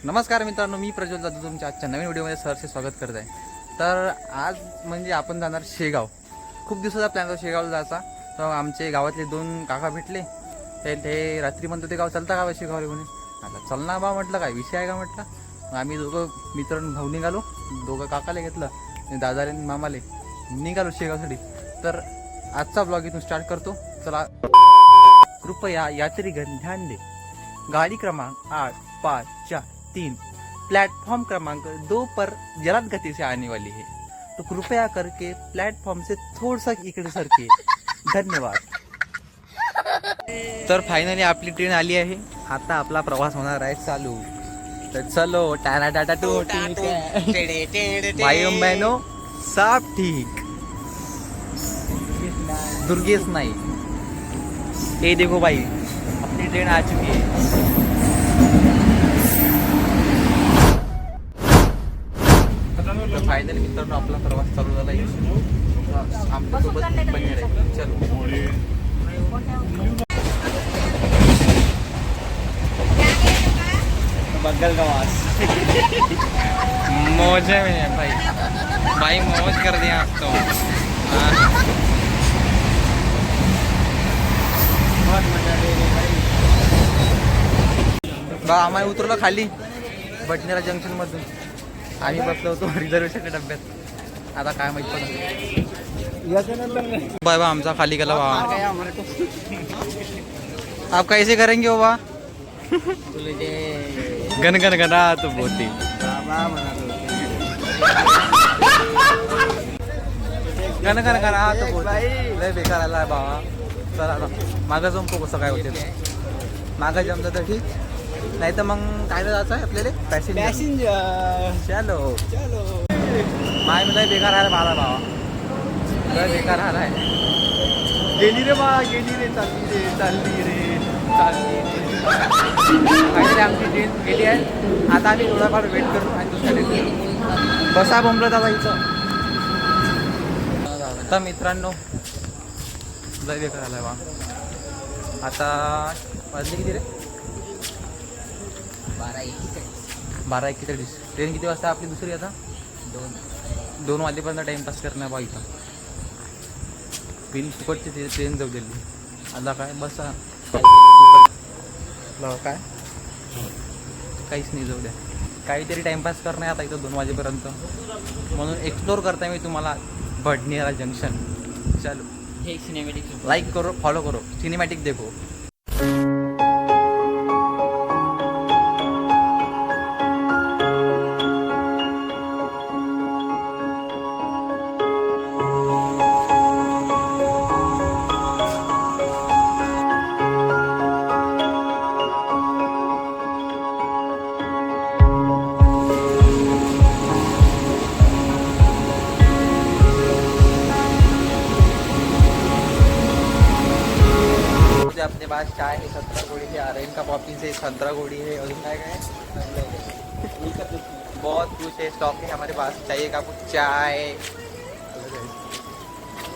नमस्कार मित्रांनो, मी प्रज्वल जाधव तुमच्या आजच्या नवीन व्हिडिओमध्ये सरचे स्वागत करत आहे। तर आज म्हणजे आपण जाणार शेगाव। खूप दिवसाचा प्लॅन होता शेगावला जायचा। तर आमचे गावातले दोन काका भेटले, ते रात्री म्हणतो ते गाव चालता का शेगावला म्हणे। आता चल ना बा म्हटलं, काय विषय आहे का म्हटलं। मग आम्ही दोघं मित्र भाऊ निघालो, दोघं काकाला घेतलं, दादाले मामाले निघालो शेगावसाठी। तर आजचा ब्लॉग इथून स्टार्ट करतो, चला। कृपया यात्रीगण ध्यान दे, गाड़ी क्रमांक 8543 प्लेटफॉर्म क्रमांक 2 पर जलद गति से आने वाली है, तो कृपया करके प्लेटफॉर्म से थोड़ा सा इकडे सरके, धन्यवाद। तर फायनली आपली ट्रेन आली आहे, आता आपला प्रवास होणार आहे चालू। तर चलो टाटा टाटा टू भाई बहनों, सब ठीक, दुर्गेश नहीं। ये देखो भाई, अपनी ट्रेन आ चुकी है। तर फायनली मित्रांनो आपला प्रवास चालू झाला आहे। आमच्यासोबत बनेर आहे, चलो। बंगाल का वास मौज में भाई, भाई मौज कर दिया आप तो। बहुत मजा ले रहे भाई। बा आम्हाला उतरलो खाली बटनेरा जंक्शन मधून, आम्ही बसलो होतो रिझर्वेशनच्या डब्यात। आता काय माहित पडलं। बाय बा आमचा खाली गेला बा। आप कैसे करेंगे बाबा? गन गन गना तो बोलती गन गन गना तो बोलती लय बेकार आला बाबा। चला आता मागं जाऊन तो कसं काय होते, मागं जमलं तर ठीक, नाही तर मग काय जायचं आहे आपल्याला पॅसेंजर। चलो चलो, माय मला बेकार आला बाबा, बाबा बेकार आला आहे। गेली रे बा, गेली रे, चालली रे, चालली रे, चालली रे। फायनली आमची ट्रेन गेली आहे। आता आम्ही थोडाफार वेट करू आणि दुसऱ्या ट्रेन बसा बोंबलत आता इथं। आता मित्रांनो लय बेकार आलाय बा। आता वाजले किती रे? 12:41। ट्रेन किती वाजता आपली दुसरी? आता 2 वाजेपर्यंत टाइमपास करणार बा इथं। बिल फुकटची ट्रेन जाऊ दिली। आता काय बसा काय काहीच नाही, जाऊ द्या, काहीतरी टाइमपास करणं आता इथं 2 वाजेपर्यंत। म्हणून एक्सप्लोर करताय मी तुम्हाला बडनेरा जंक्शन। चलो सिनेमॅटिक लाइक करो, फॉलो करो, सिनेमॅटिक देखो। अपने पास चाय है, संतरा गोड़ी है, ऑरेंज का पॉपिंग से संतरा गोड़ी है, और क्या है बहुत कुछ है, स्टॉक है हमारे पास। चाहिए का कुछ चाय?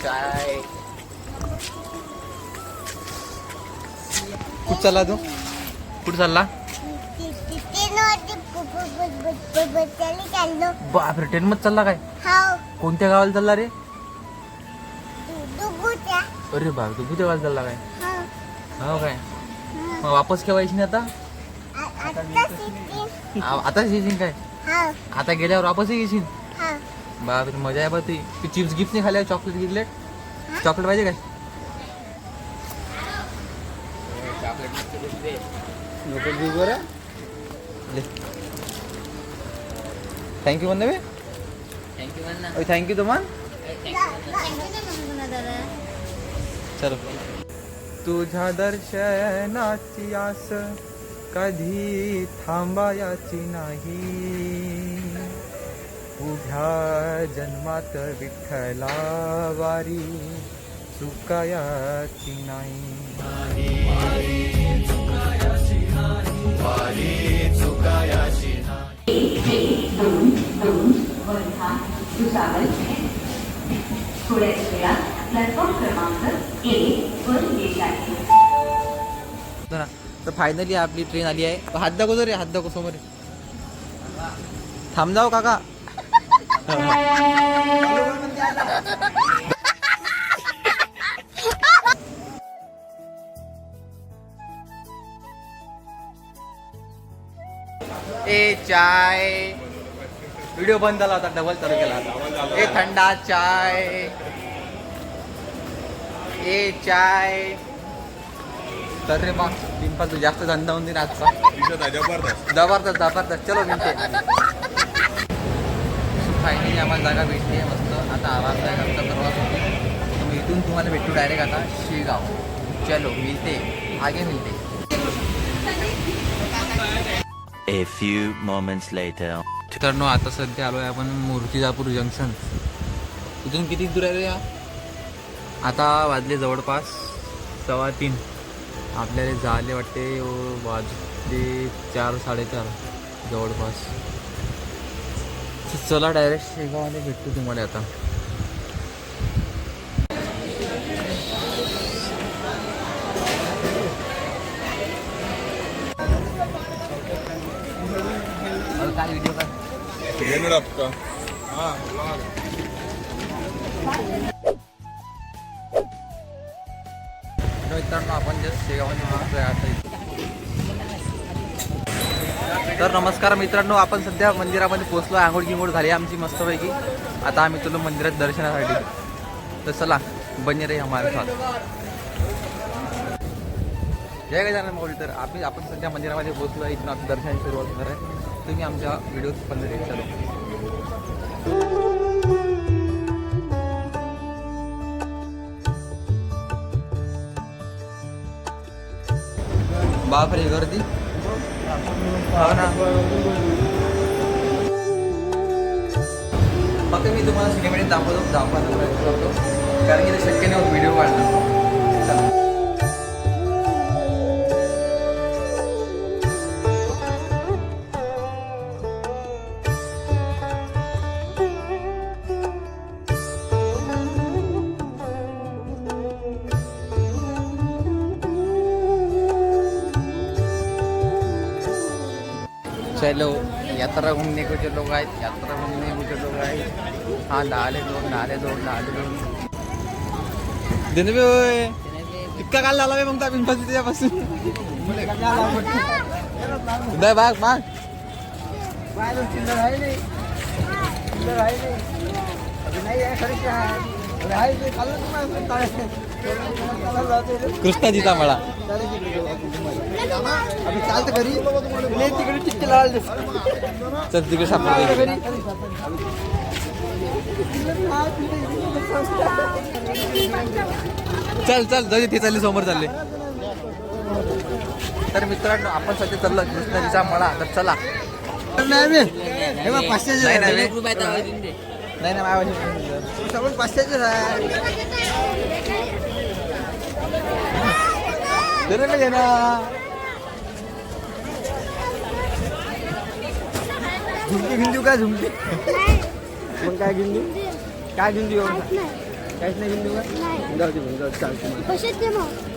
चाय कुछ चला दो, कुछ चलला बाप रे, ट्रेन मध्ये चालला काय? कोणत्या गावाला चालला रे? अरे बाप, तू कुठे गावाला चालला काय? हो काय, मग वापस केव्हायची आता? आता येशील काय? आता गेल्यावर वापस येशील? बाप रे, मजा आहे बा। तू चिप्स गिफ्ट नाही खाल्ल्या? चॉकलेट गिफ्ट, चॉकलेट पाहिजे काय? थँक्यू म्हणा बे, थँक्यू तुम्हाला। चलो, तुझ्या दर्शनाची आस कधी थांबायाची नाही, उभ्या जन्मात विठ्ठला वारी चुकायाची नाही। थोड्याच वेळात प्लॅटफॉर्म क्रमांक 1 वर येत आहे। तर फायनली आपली ट्रेन आली आहे। हात दाखव रे, हात दाखव समोर। थांब जाऊ काका. ए चाय. व्हिडिओ बंद झाला होता, डबल चालू केला होता. ए थंडा चाय. ए चाय. तर रे मग पिंपल तू जास्त धंदा होऊन दे आजचा. जबरदस्त जबरदस्त. चलो मिळते. फायनली आम्हाला जागा भेटली आहे मस्त. आता आवाज आहे आमचा प्रवास होती. तर मग इथून तुम्हाला भेटू डायरेक्ट आता शेगाव. चलो मिळते, आगे मिळते. A few moments later. मित्रांनो आता सध्या आलो आहे आपण मूर्तिजापूर जंक्शन. इथून किती दूर आहे रे या? आता वाजले जवळपास 3:15. आपल्याला झाले वाटते वाजले 4 4:30 जवळपास. चला डायरेक्ट शेगावमध्ये भेटतो तुम्हाला आता. काय व्हिडिओ काय मित्रांनो आपण जस्ट शेगावमध्ये पोहोचतोय आता. तर नमस्कार मित्रांनो, आपण सध्या मंदिरामध्ये पोहोचलो. आंघोळ गिंघोळ झाली आमची मस्तपैकी. आता आम्ही तुला मंदिरात दर्शनासाठी. तर चला बने रे हमारे साथ. जय गजानन माऊली. तर आपण सध्या मंदिरामध्ये पोहोचलो. इथून आपली दर्शनाची सुरुवात होणार आहे. तुम्ही आमच्या व्हिडिओ पण चलो. बापरे गर्दी. हो ना. फक्त मी तुम्हाला सिनेमॅटिक दाखवायचा प्रयत्न करतो, कारण की ते शक्य नाही होत व्हिडिओ काढणं. चला. चलो यात्रा घूमने को जो लोग आए, यात्रा घूमने को जो लोग आए. हाँ नाले दोन. दिन बी होय इतका काल झाला मग त्या पिंपल त्याच्यापासून. दे बाग माग. कृष्णाजीचा मळा. चालतं घरी तिकडे चिठ्ठी लावायला. चल तिकडे सापडते. चल जाऊ ते चालले समोर चालले. तर मित्रांनो आपण सध्या चाललो कृष्णाजीचा मळा. तर चला. नाही सगळं 500 आहे. झुमकी गिंदू का झुमकी मग काय गिंदू काहीच नाही गिंदू का. जाऊ दे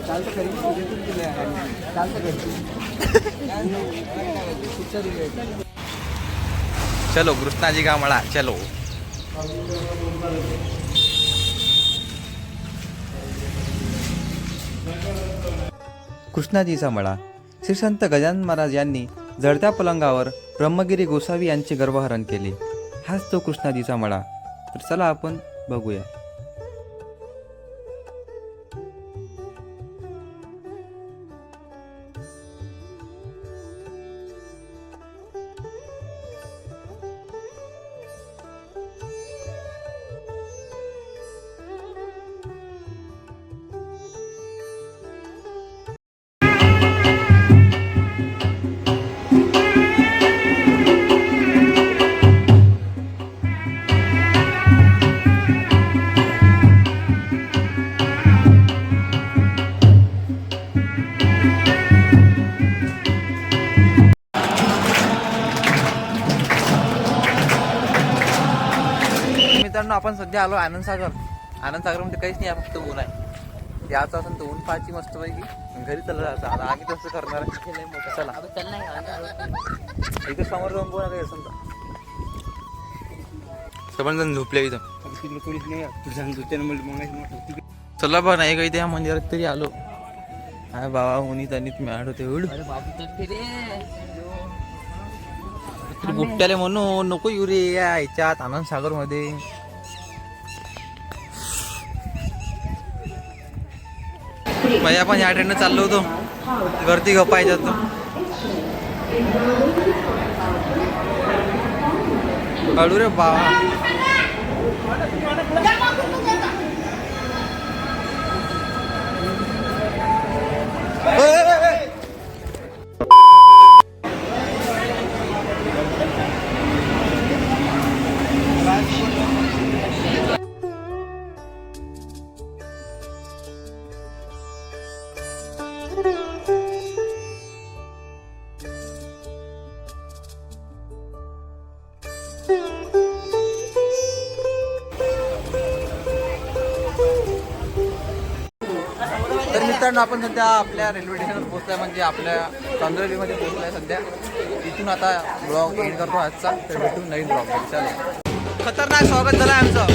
चालतं खरी चालतं खरी. चलो कृष्णाजी का मळा. चलो. कृष्णाजीचा मळा. श्री संत गजानन महाराज यांनी जळत्या पलंगावर ब्रह्मगिरी गोसावी यांचे गर्भहरण केले. हाच तो कृष्णाजीचा मळा. तर चला आपण बघूया. मित्रांनो आपण सध्या आलो आनंदसागर. आनंदसागरमध्ये काहीच नाही, फक्त ऊन आहे. याचं असं तर ऊन पाहायची मस्त पैकी घरी चाललं जायचं. आता आम्ही तसं करणार आहे. चला इथं समोर जाऊन बोला काही असं जण झोपले इथं. कोणीच नाही चला बघ नाही काही त्या मंदिरात तरी आलो. हा बाबा उन्हीत आणि मॅड होते एवढं गुप्त्याले म्हणून नको येऊ रे या ह्याच्यात आनंद सागर मध्ये. भाई आपण या ट्रेननं चाललो होतो गर्दी गप्पायच्यात तो हळू रे बाबा. तर मित्रांनो आपण सध्या आपल्या रेल्वे स्टेशनवर पोहोचलाय म्हणजे आपल्या चांदोलीमध्ये पोहोचलाय सध्या. इथून आता ब्लॉग एंड करतो आजचा. तर भेटून नवीन ब्लॉग. चालेल खतरनाक स्वागत झालं आमचं.